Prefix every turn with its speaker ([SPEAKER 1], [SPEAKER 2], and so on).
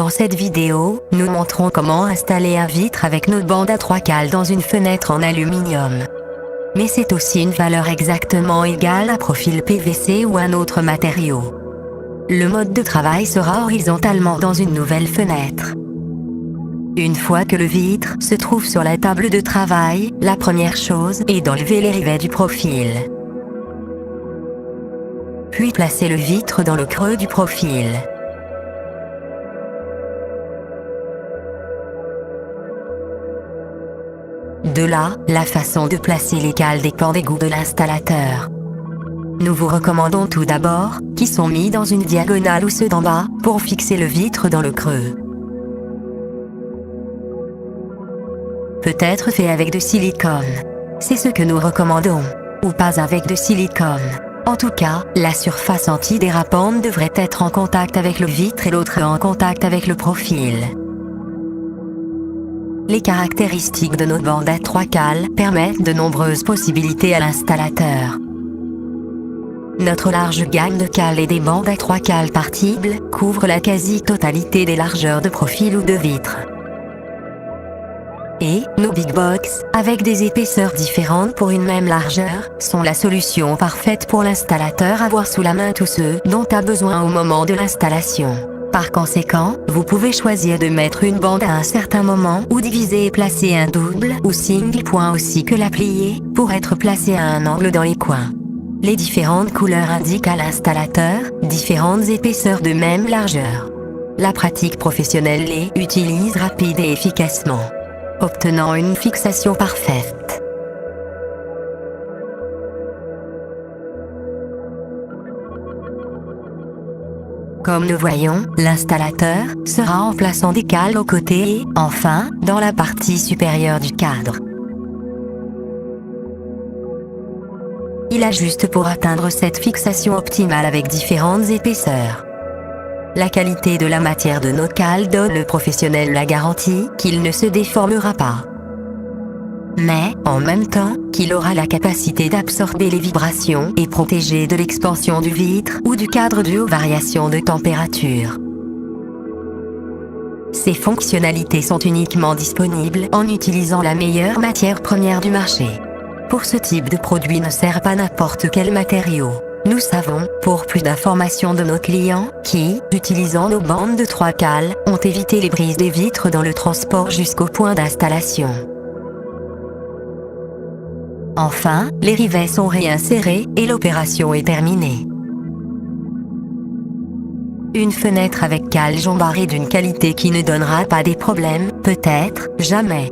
[SPEAKER 1] Dans cette vidéo, nous montrons comment installer un vitre avec nos bandes à 3 cales dans une fenêtre en aluminium. Mais c'est aussi une valeur exactement égale à profil PVC ou un autre matériau. Le mode de travail sera horizontalement dans une nouvelle fenêtre. Une fois que le vitre se trouve sur la table de travail, la première chose est d'enlever les rivets du profil. Puis placer le vitre dans le creux du profil. De là, la façon de placer les cales dépend des goûts de l'installateur. Nous vous recommandons tout d'abord, qui sont mis dans une diagonale ou ceux d'en bas, pour fixer le vitre dans le creux. Peut être fait avec de silicone. C'est ce que nous recommandons. Ou pas avec de silicone. En tout cas, la surface antidérapante devrait être en contact avec le vitre et l'autre en contact avec le profil. Les caractéristiques de nos bandes à 3 cales permettent de nombreuses possibilités à l'installateur. Notre large gamme de cales et des bandes à 3 cales partibles couvre la quasi-totalité des largeurs de profil ou de vitre. Et nos big box, avec des épaisseurs différentes pour une même largeur, sont la solution parfaite pour l'installateur à avoir sous la main tous ceux dont a besoin au moment de l'installation. Par conséquent, vous pouvez choisir de mettre une bande à un certain moment ou diviser et placer un double ou single point aussi que la plier, pour être placé à un angle dans les coins. Les différentes couleurs indiquent à l'installateur différentes épaisseurs de même largeur. La pratique professionnelle les utilise rapide et efficacement, obtenant une fixation parfaite. Comme nous voyons, l'installateur sera en plaçant des cales aux côtés et, enfin, dans la partie supérieure du cadre. Il ajuste pour atteindre cette fixation optimale avec différentes épaisseurs. La qualité de la matière de nos cales donne le professionnel la garantie qu'il ne se déformera pas. Mais, en même temps, qu'il aura la capacité d'absorber les vibrations et protéger de l'expansion du vitre ou du cadre due aux variations de température. Ces fonctionnalités sont uniquement disponibles en utilisant la meilleure matière première du marché. Pour ce type de produit ne sert pas n'importe quel matériau. Nous savons, pour plus d'informations de nos clients, qui, utilisant nos bandes de 3 cales, ont évité les brises des vitres dans le transport jusqu'au point d'installation. Enfin, les rivets sont réinsérés et l'opération est terminée. Une fenêtre avec cales jambarrées d'une qualité qui ne donnera pas des problèmes, peut-être, jamais.